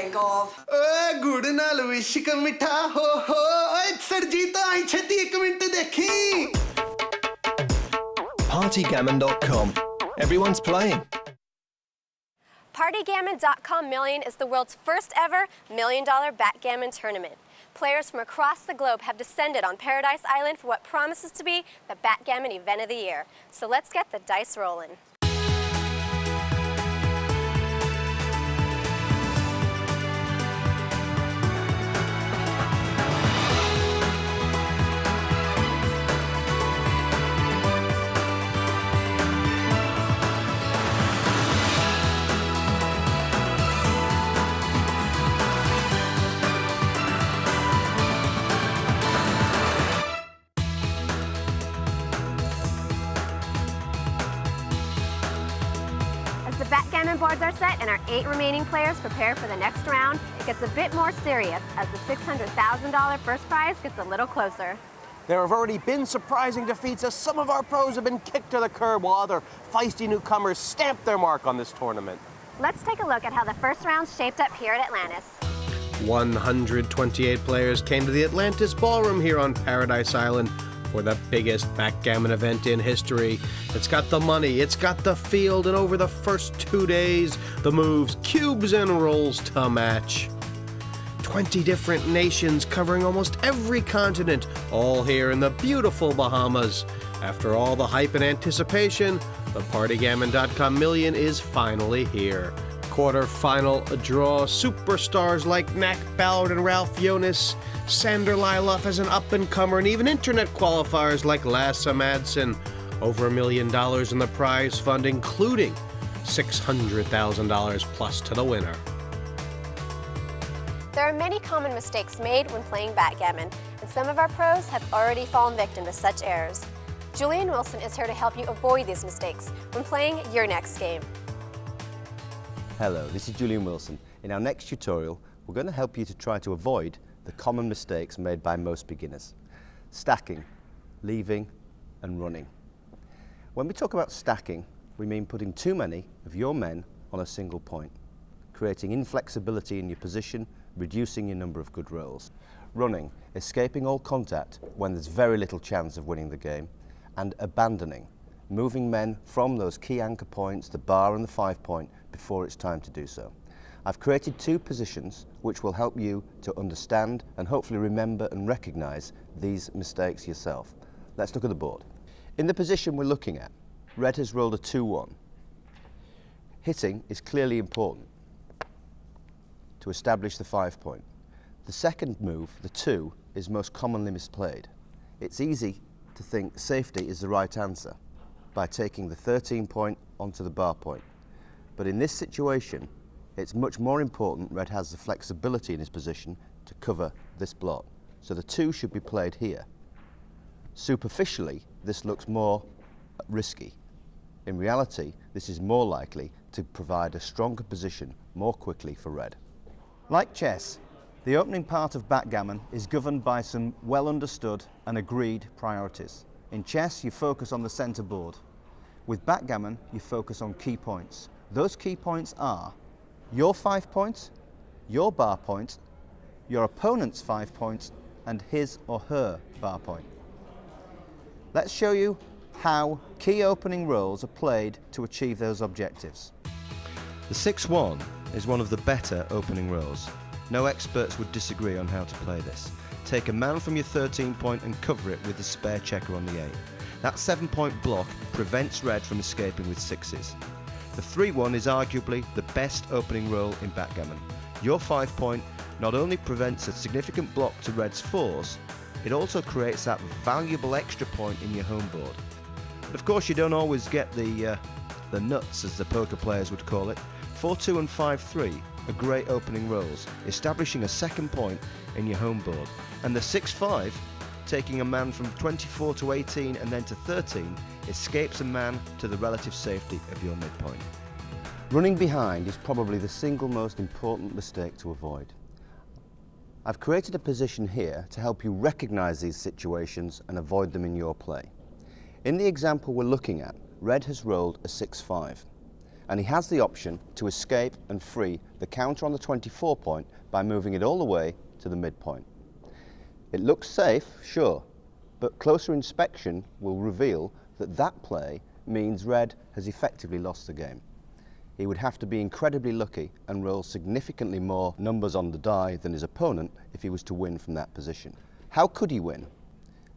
think of. गुड़ नाल wish का मिठा हो ओए सरजीत आई छेती 1 मिनट देखी PartyGammon.com. Everyone's playing. PartyGammon.com Million is the world's first ever $1 million backgammon tournament. Players from across the globe have descended on Paradise Island for what promises to be the backgammon event of the year. So let's get the dice rolling. The backgammon boards are set and our 8 remaining players prepare for the next round. It gets a bit more serious as the $600,000 first prize gets a little closer. There have already been surprising defeats as some of our pros have been kicked to the curb while other feisty newcomers stamp their mark on this tournament. Let's take a look at how the first round shaped up here at Atlantis. 128 players came to the Atlantis Ballroom here on Paradise Island for the biggest backgammon event in history. It's got the money, it's got the field, and over the first 2 days, the moves, cubes, and rolls to match. 20 different nations covering almost every continent, all here in the beautiful Bahamas. After all the hype and anticipation, the PartyGammon.com Million is finally here. Quarter-final draw, superstars like Knack Ballard and Ralph Jonas, Sander Liloff as an up-and-comer, and even internet qualifiers like Lasse Madsen. Over $1 million in the prize fund, including $600,000 plus to the winner. There are many common mistakes made when playing backgammon, and some of our pros have already fallen victim to such errors. Julian Wilson is here to help you avoid these mistakes when playing your next game. Hello, this is Julian Wilson. In our next tutorial, we're going to help you to try to avoid the common mistakes made by most beginners. Stacking, leaving, and running. When we talk about stacking, we mean putting too many of your men on a single point, creating inflexibility in your position, reducing your number of good rolls. Running, escaping all contact when there's very little chance of winning the game, and abandoning, moving men from those key anchor points, the bar and the 5 point, before it's time to do so. I've created 2 positions which will help you to understand and hopefully remember and recognise these mistakes yourself. Let's look at the board. In the position we're looking at, red has rolled a 2-1. Hitting is clearly important to establish the 5 point. The second move, the 2, is most commonly misplayed. It's easy to think safety is the right answer by taking the 13 point onto the bar point. But in this situation, it's much more important red has the flexibility in his position to cover this block. So the 2 should be played here. Superficially, this looks more risky. In reality, this is more likely to provide a stronger position more quickly for red. Like chess, the opening part of backgammon is governed by some well understood and agreed priorities. In chess, you focus on the center board. With backgammon, you focus on key points. Those key points are your 5 points, your bar point, your opponent's 5 points, and his or her bar point. Let's show you how key opening rolls are played to achieve those objectives. The 6-1 is one of the better opening rolls. No experts would disagree on how to play this. Take a man from your 13 point and cover it with the spare checker on the 8. That 7 point block prevents red from escaping with 6s. The 3-1 is arguably the best opening roll in backgammon. Your 5 point not only prevents a significant block to red's 4s, it also creates that valuable extra point in your home board. But of course you don't always get the nuts, as the poker players would call it. 4-2 and 5-3 are great opening rolls, establishing a second point in your home board. And the 6-5, taking a man from 24 to 18 and then to 13, escapes a man to the relative safety of your midpoint. Running behind is probably the single most important mistake to avoid. I've created a position here to help you recognise these situations and avoid them in your play. In the example we're looking at, red has rolled a 6-5. and he has the option to escape and free the counter on the 24 point by moving it all the way to the midpoint. It looks safe, sure, but closer inspection will reveal that that play means red has effectively lost the game. He would have to be incredibly lucky and roll significantly more numbers on the die than his opponent if he was to win from that position. How could he win?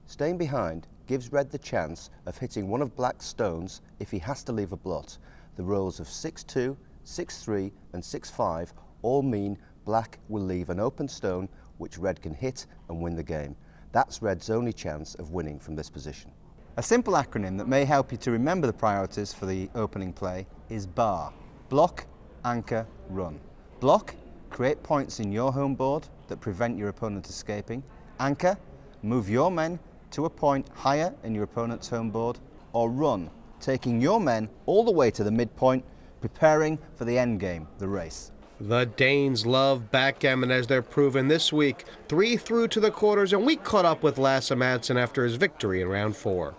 Staying behind gives red the chance of hitting one of black's stones if he has to leave a blot. The rolls of 6-2, 6-3 and 6-5 all mean black will leave an open stone which red can hit and win the game. That's red's only chance of winning from this position. A simple acronym that may help you to remember the priorities for the opening play is BAR. Block, anchor, run. Block, create points in your home board that prevent your opponent escaping. Anchor, move your men to a point higher in your opponent's home board. Or run, taking your men all the way to the midpoint, preparing for the end game, the race. The Danes love backgammon, as they're proven this week. 3 through to the quarters, and we caught up with Lasse Madsen after his victory in round 4.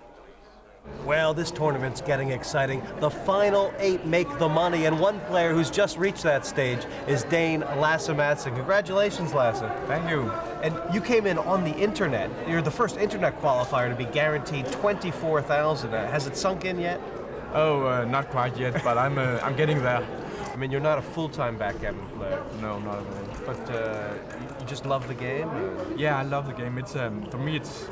Well, this tournament's getting exciting. The final 8 make the money, and one player who's just reached that stage is Dane Lasse Madsen. Congratulations, Lasse. Thank you. And you came in on the internet. You're the first internet qualifier to be guaranteed 24,000. Has it sunk in yet? Oh, not quite yet, but I'm getting there. I mean, you're not a full-time backgammon player. No, not at all. But you just love the game? Yeah, I love the game. It's for me, it's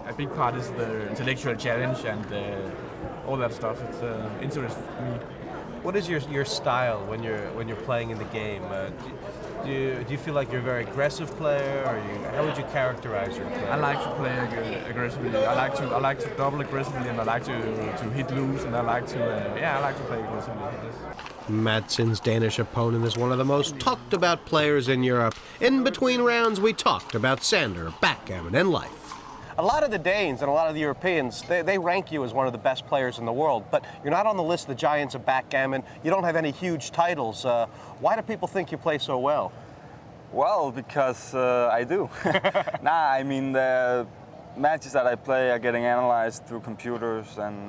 a big part is the intellectual challenge and all that stuff. It's interesting for me. What is your style when you're playing in the game? Do you feel like you're a very aggressive player, or how would you characterize your play? I like to play aggressively. I like to double aggressively, and I like to hit loose, and I like to play aggressively. Yes. Madsen's Danish opponent is one of the most talked about players in Europe. In between rounds, we talked about Sander, backgammon, and life. A lot of the Danes and a lot of the Europeans, they rank you as one of the best players in the world, but you're not on the list of the giants of backgammon. You don't have any huge titles. Why do people think you play so well? Well, because I do. Nah, I mean, the matches that I play are getting analyzed through computers, and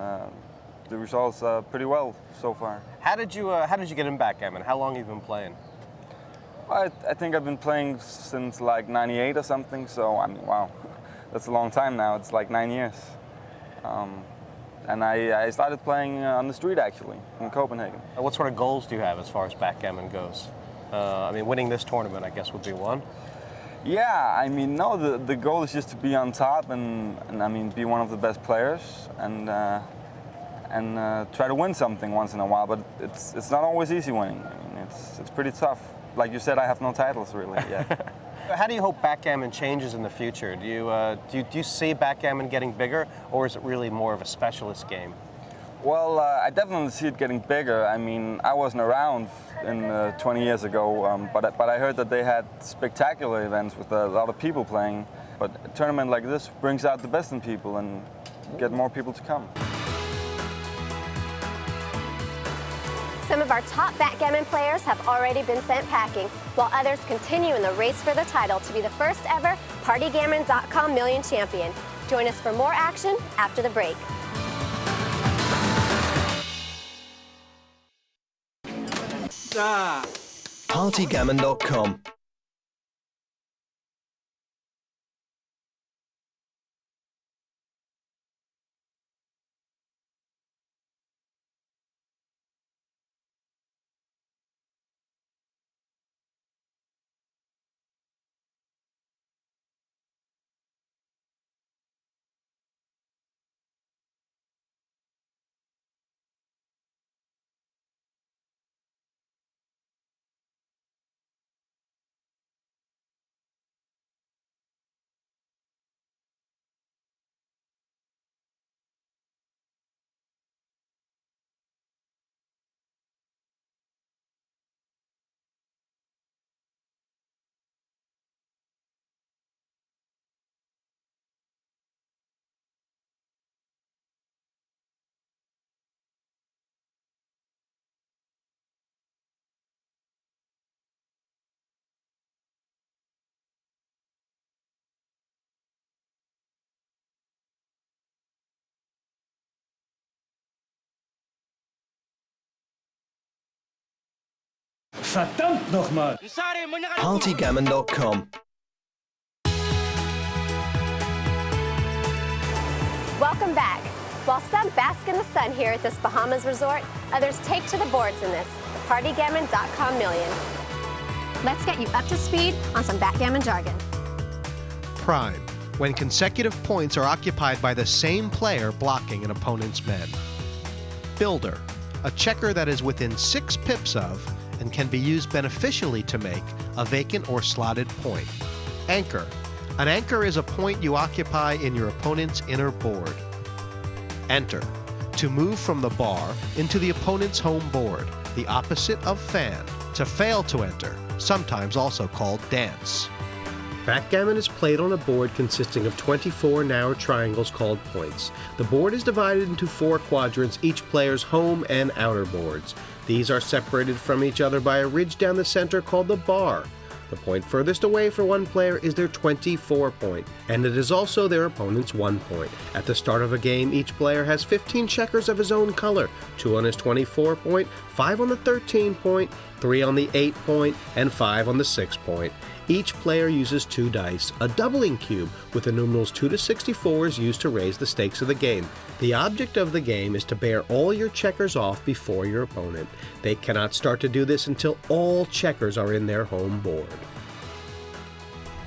the results are pretty well so far. How did you get in backgammon? How long have you been playing? Well, I think I've been playing since like '98 or something, so I mean, wow. That's a long time now. It's like 9 years. And I started playing on the street, actually, in Copenhagen. What sort of goals do you have as far as backgammon goes? I mean, winning this tournament, I guess, would be one. Yeah, I mean, no, the goal is just to be on top and I mean, be one of the best players and try to win something once in a while. But it's not always easy winning. I mean, it's pretty tough. Like you said, I have no titles, really, yet. How do you hope backgammon changes in the future? Do you see backgammon getting bigger, or is it really more of a specialist game? Well, I definitely see it getting bigger. I mean, I wasn't around 20 years ago, but I heard that they had spectacular events with a lot of people playing. But a tournament like this brings out the best in people and get more people to come. Some of our top backgammon players have already been sent packing, while others continue in the race for the title to be the first ever PartyGammon.com Million Champion. Join us for more action after the break. PartyGammon.com. Verdammt nochmal! PartyGammon.com. Welcome back. While some bask in the sun here at this Bahamas resort, others take to the boards in this, the PartyGammon.com million. Let's get you up to speed on some backgammon jargon. Prime, when consecutive points are occupied by the same player blocking an opponent's men. Builder, a checker that is within 6 pips of and can be used beneficially to make a vacant or slotted point. Anchor, an anchor is a point you occupy in your opponent's inner board. Enter, to move from the bar into the opponent's home board, the opposite of fan. To fail to enter, sometimes also called dance. Backgammon is played on a board consisting of 24 narrow triangles called points. The board is divided into 4 quadrants, each player's home and outer boards. These are separated from each other by a ridge down the center called the bar. The point furthest away for one player is their 24 point, and it is also their opponent's 1 point. At the start of a game, each player has 15 checkers of his own color, 2 on his 24 point, 5 on the 13 point, 3 on the 8 point, and 5 on the 6 point. Each player uses 2 dice. A doubling cube with the numerals 2 to 64 is used to raise the stakes of the game. The object of the game is to bear all your checkers off before your opponent. They cannot start to do this until all checkers are in their home board.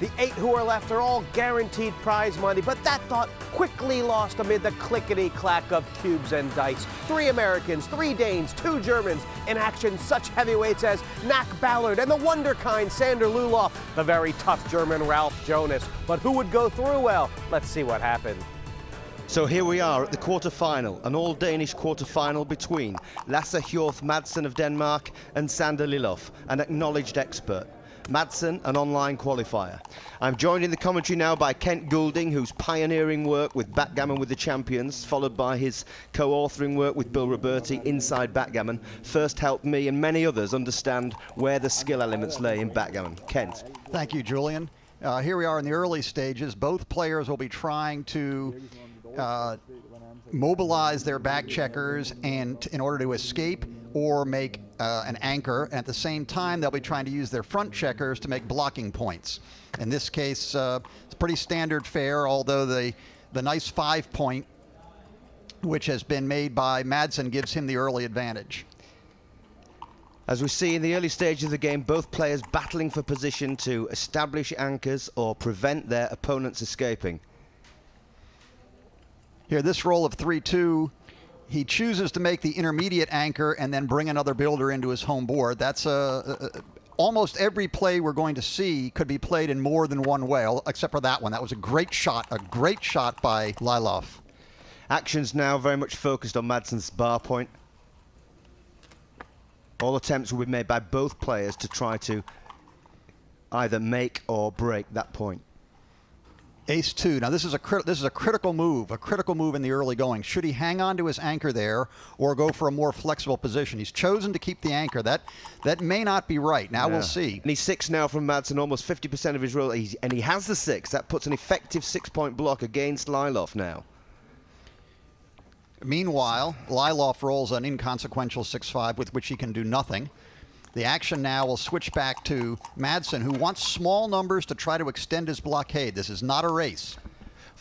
The 8 who are left are all guaranteed prize money, but that thought quickly lost amid the clickety-clack of cubes and dice. 3 Americans, 3 Danes, 2 Germans, in action such heavyweights as Knack Ballard and the wonderkind Sander Luloff, the very tough German Ralph Jonas. But who would go through? Well, let's see what happened. So here we are at the quarter-final, an all-Danish quarter-final between Lasse Hjorth Madsen of Denmark and Sander Luloff, an acknowledged expert. Madsen, an online qualifier. I'm joined in the commentary now by Kent Goulding, whose pioneering work with Backgammon with the Champions, followed by his co-authoring work with Bill Roberti, Inside Backgammon, first helped me and many others understand where the skill elements lay in Backgammon. Kent. Thank you, Julian. Here we are in the early stages. Both players will be trying to mobilize their back checkers and in order to escape or make an anchor. And at the same time, they'll be trying to use their front checkers to make blocking points. In this case, it's pretty standard fare, although the nice 5 point, which has been made by Madsen, gives him the early advantage. As we see in the early stages of the game, both players battling for position to establish anchors or prevent their opponents escaping. Here, this roll of 3-2, he chooses to make the intermediate anchor and then bring another builder into his home board. That's almost every play we're going to see could be played in more than one way, except for that one. That was a great shot by Luloff. Action's now very much focused on Madsen's bar point. All attempts will be made by both players to try to either make or break that point. Ace-2. Now this is a critical move in the early going. Should he hang on to his anchor there or go for a more flexible position? He's chosen to keep the anchor. That may not be right. Now we'll see. And he's 6 now from Madsen, almost 50% of his roll, and he has the 6. That puts an effective 6-point block against Luloff now. Meanwhile, Luloff rolls an inconsequential 6-5 with which he can do nothing. The action now will switch back to Madsen, who wants small numbers to try to extend his blockade. This is not a race.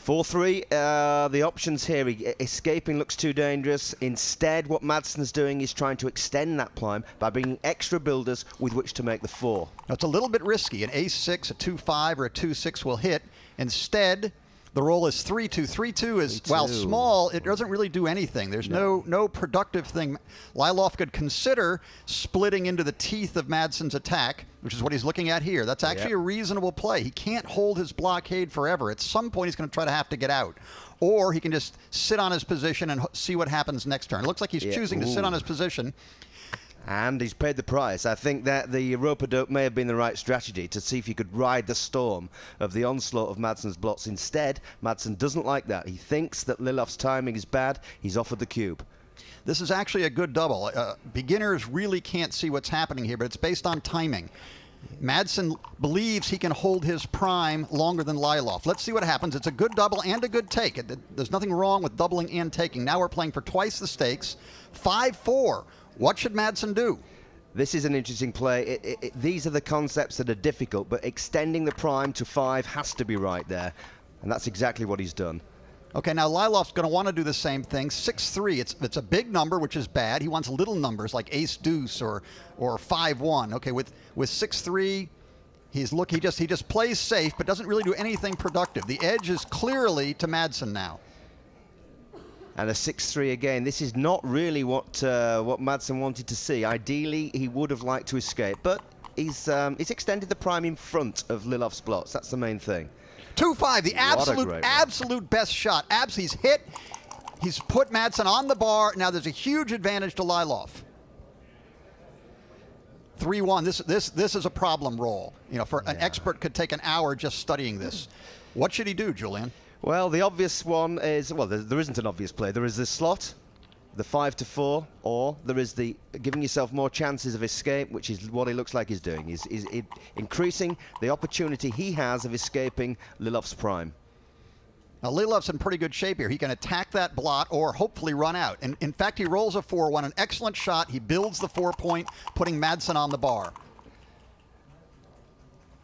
4-3, the options here, escaping looks too dangerous. Instead, what Madsen's doing is trying to extend that climb by bringing extra builders with which to make the 4. Now, it's a little bit risky. An ace-6, a 2-5, or a 2-6 will hit. Instead, the roll is 3-2. 3-2 is, while small, it doesn't really do anything. There's no productive thing. Luloff could consider splitting into the teeth of Madsen's attack, which is what he's looking at here. That's actually a reasonable play. He can't hold his blockade forever. At some point, he's going to try to have to get out. Or he can just sit on his position and see what happens next turn. It looks like he's choosing to sit on his position. And he's paid the price. I think that the rope-a-dope may have been the right strategy to see if he could ride the storm of the onslaught of Madsen's blocks. Instead, Madsen doesn't like that. He thinks that Luloff's timing is bad. He's offered the cube. This is actually a good double. Beginners really can't see what's happening here, but it's based on timing. Madsen believes he can hold his prime longer than Luloff. Let's see what happens. It's a good double and a good take. There's nothing wrong with doubling and taking. Now we're playing for twice the stakes. 5-4. What should Madsen do? This is an interesting play. These are the concepts that are difficult, but extending the prime to 5 has to be right there, and that's exactly what he's done. Okay, now Liloff's going to want to do the same thing. 6-3, it's a big number, which is bad. He wants little numbers like ace-deuce or 5-1. Okay, with 6-3, he just plays safe, but doesn't really do anything productive. The edge is clearly to Madsen now. And a 6-3 again. This is not really what Madsen wanted to see. Ideally, he would have liked to escape, but he's extended the prime in front of Liloff's blots. That's the main thing. 2-5, the absolute best shot. He's hit. He's put Madsen on the bar. Now there's a huge advantage to Liloff. 3-1. This is a problem roll. You know, an expert could take an hour just studying this. What should he do, Julian? Well, the obvious one is, well, there isn't an obvious play. There is the slot, the 5-4, or there is the giving yourself more chances of escape, which is what he looks like he's doing. He's increasing the opportunity he has of escaping Liloff's prime. Now, Liloff's in pretty good shape here. He can attack that blot or hopefully run out. And in fact, he rolls a 4-1, an excellent shot. He builds the 4-point, putting Madsen on the bar.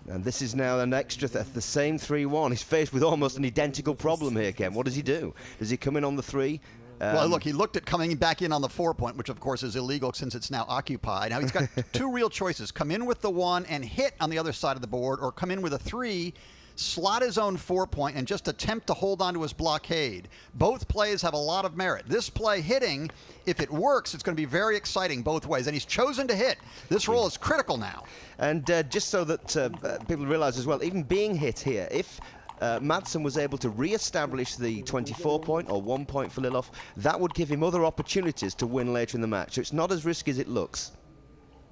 And this is now an extra, the same 3-1. He's faced with almost an identical problem here, Ken. What does he do? Does he come in on the 3? Well, look, he looked at coming back in on the 4-point, which of course is illegal since it's now occupied. Now he's got two real choices: come in with the 1 and hit on the other side of the board, or come in with a 3, slot his own 4-point, and just attempt to hold on to his blockade. Both plays have a lot of merit. This play, hitting, if it works, it's going to be very exciting both ways, and he's chosen to hit. This roll is critical now. And just so that people realize as well, even being hit here, if Madsen was able to re-establish the 24-point or 1 point for Liloff, that would give him other opportunities to win later in the match. So it's not as risky as it looks.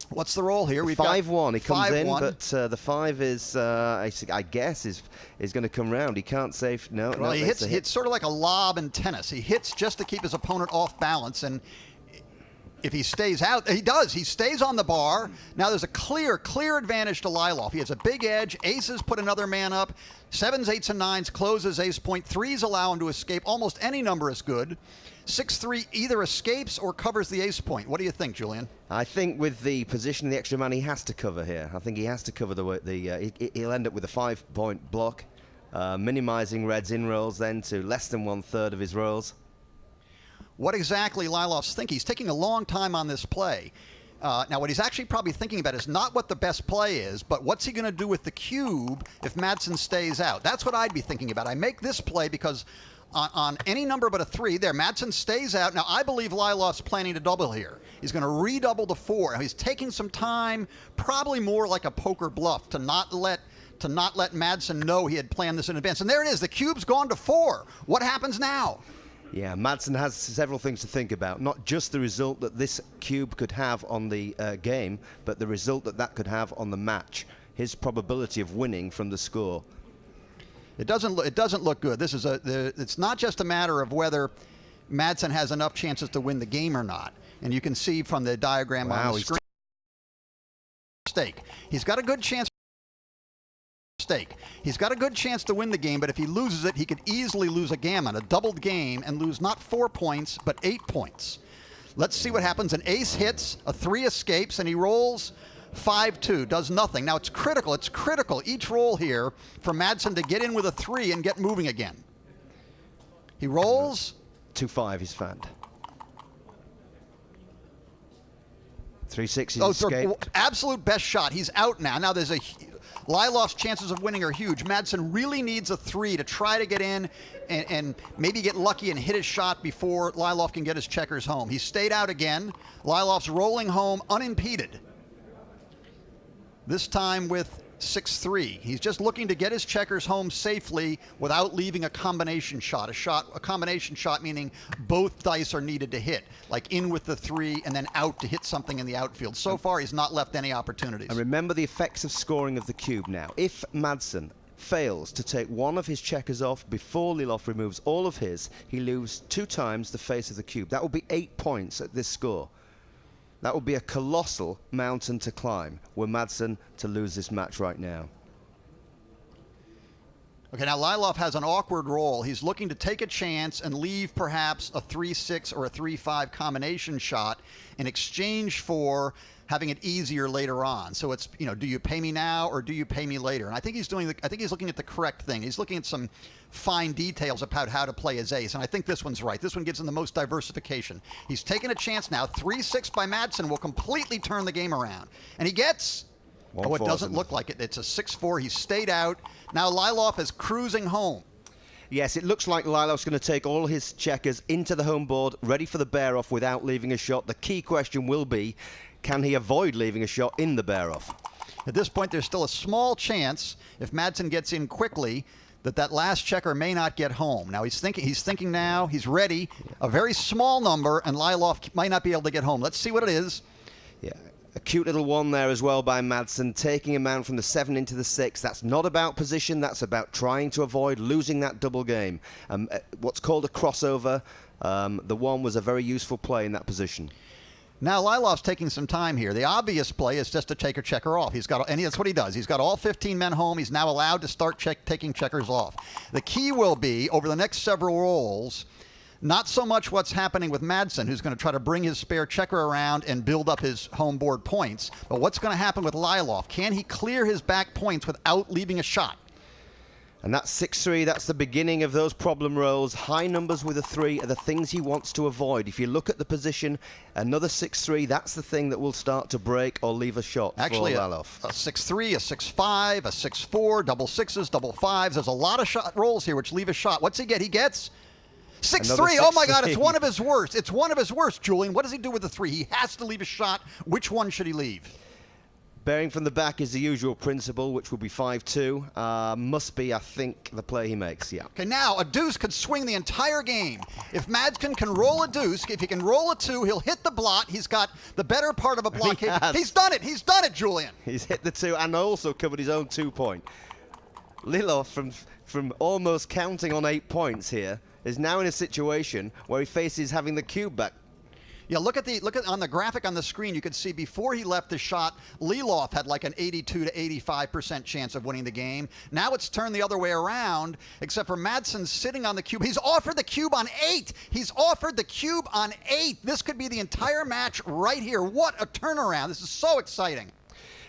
What's the roll here? We've 5-1. He comes in, but the 5 is, I guess, is going to come round. He can't save. No, well, no, he hits. It's sort of like a lob in tennis. He hits just to keep his opponent off balance, and if he stays out, he does. He stays on the bar. Now there's a clear advantage to Liloff. He has a big edge. Aces put another man up. 7s, 8s, and 9s closes ace point. 3s allow him to escape. Almost any number is good. 6-3 either escapes or covers the ace point. What do you think, Julian? I think with the position of the extra man, he has to cover here. I think he has to cover he'll end up with a 5-point block, minimizing Red's in rolls then to less than 1/3 of his rolls. What exactly Liloff's thinking? He's taking a long time on this play. Now, what he's actually probably thinking about is not what the best play is, but what's he going to do with the cube if Madsen stays out? That's what I'd be thinking about. I make this play because on any number but a 3, there, Madsen stays out. Now, I believe Liloff's planning to double here. He's going to redouble the 4. Now, he's taking some time, probably more like a poker bluff, to not let Madsen know he had planned this in advance. And there it is. The cube's gone to 4. What happens now? Yeah, Madsen has several things to think about. Not just the result that this cube could have on the game, but the result that could have on the match. His probability of winning from the score. It doesn't look good. This is it's not just a matter of whether Madsen has enough chances to win the game or not. And you can see from the diagram on the screen. Stake. He's got a good chance. He's got a good chance to win the game, but if he loses it, he could easily lose a gammon, a doubled game, and lose not 4 points, but 8 points. Let's see what happens. An ace hits, a 3 escapes, and he rolls 5-2, does nothing. Now it's critical each roll here for Madsen to get in with a 3 and get moving again. He rolls 2-5, he's found. 3-6, he's escaped. Absolute best shot. He's out now. Now there's Liloff's chances of winning are huge. Madsen really needs a 3 to try to get in and maybe get lucky and hit his shot before Liloff can get his checkers home. He stayed out again. Liloff's rolling home unimpeded. This time with 6-3. He's just looking to get his checkers home safely without leaving a combination shot. A combination shot meaning both dice are needed to hit, like in with the 3 and then out to hit something in the outfield. So far, he's not left any opportunities. And remember the effects of scoring of the cube now. If Madsen fails to take one of his checkers off before Liloff removes all of his, he loses 2 times the face of the cube. That will be 8 points at this score. That would be a colossal mountain to climb were Madsen to lose this match right now. Okay, now Liloff has an awkward roll. He's looking to take a chance and leave perhaps a 3-6 or a 3-5 combination shot in exchange for having it easier later on. So it's, do you pay me now or do you pay me later? And I think he's looking at the correct thing. He's looking at some fine details about how to play his ace, and I think this one's right. This one gives him the most diversification. He's taking a chance now. 3-6 by Madsen will completely turn the game around. And he gets... Oh, it doesn't look like it. It's a 6-4. He stayed out. Now Liloff is cruising home. Yes, it looks like Liloff's going to take all his checkers into the home board, ready for the bear-off without leaving a shot. The key question will be, can he avoid leaving a shot in the bear-off? At this point, there's still a small chance, if Madsen gets in quickly, that last checker may not get home. Now he's thinking now, he's ready. A very small number, and Liloff might not be able to get home. Let's see what it is. Yeah. A cute little one there as well by Madsen, taking a man from the 7 into the 6. That's not about position, that's about trying to avoid losing that double game. What's called a crossover, the 1 was a very useful play in that position. Now Liloff's taking some time here. The obvious play is just to take a checker off. And that's what he does. He's got all 15 men home. He's now allowed to start taking checkers off. The key will be, over the next several rolls, not so much what's happening with Madsen, who's going to try to bring his spare checker around and build up his home board points, but what's going to happen with Liloff. Can he clear his back points without leaving a shot? And that's 6-3, that's the beginning of those problem rolls. High numbers with a 3 are the things he wants to avoid. If you look at the position, another 6-3, that's the thing that will start to break or leave a shot. Actually, for a Liloff. 6-3, a 6-5, a 6-4, double 6s, double 5s. There's a lot of shot rolls here which leave a shot. What's he get? He gets 6-3. Oh my God, it's one of his worst. It's one of his worst, Julian. What does he do with the 3? He has to leave a shot. Which one should he leave? Bearing from the back is the usual principle, which will be 5-2. Must be, I think, the play he makes, yeah. Okay, now a deuce could swing the entire game. If Madsen can roll a deuce, if he can roll a 2, he'll hit the blot. He's got the better part of a blockade. He's done it. He's done it, Julian. He's hit the 2 and also covered his own 2-point. Liloff, from almost counting on 8 points here, is now in a situation where he faces having the cube back. Yeah, look at on the graphic on the screen. You can see before he left the shot, Liloff had like an 82 to 85% chance of winning the game. Now it's turned the other way around, except for Madsen sitting on the cube. He's offered the cube on 8. He's offered the cube on 8. This could be the entire match right here. What a turnaround! This is so exciting.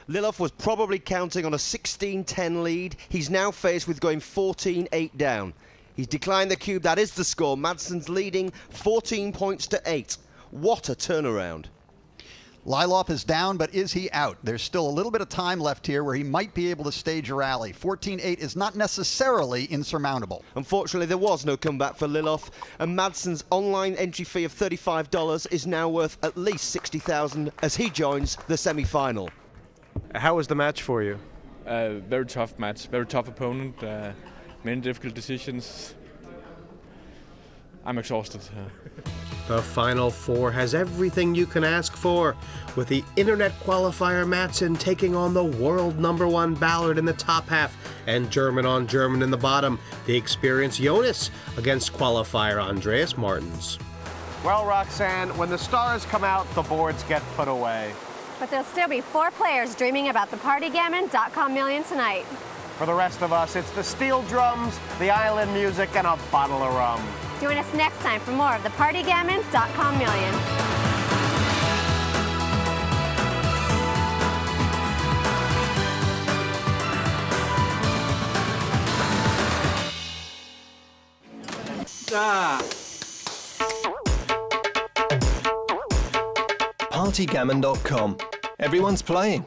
Liloff was probably counting on a 16-10 lead. He's now faced with going 14-8 down. He's declined the cube. That is the score. Madsen's leading 14 points to 8. What a turnaround. Liloff is down, but is he out? There's still a little bit of time left here where he might be able to stage a rally. 14-8 is not necessarily insurmountable. Unfortunately, there was no comeback for Liloff, and Madsen's online entry fee of $35 is now worth at least $60,000 as he joins the semi-final. How was the match for you? Very tough match, very tough opponent, many difficult decisions. I'm exhausted. The Final Four has everything you can ask for, with the internet qualifier Madsen taking on the world #1 Ballard in the top half and German on German in the bottom. The experienced Jonas against qualifier Andreas Martins. Well, Roxanne, when the stars come out, the boards get put away. But there'll still be 4 players dreaming about the PartyGammon.com million tonight. For the rest of us, it's the steel drums, the island music, and a bottle of rum. Join us next time for more of the PartyGammon.com million. PartyGammon.com. Everyone's playing.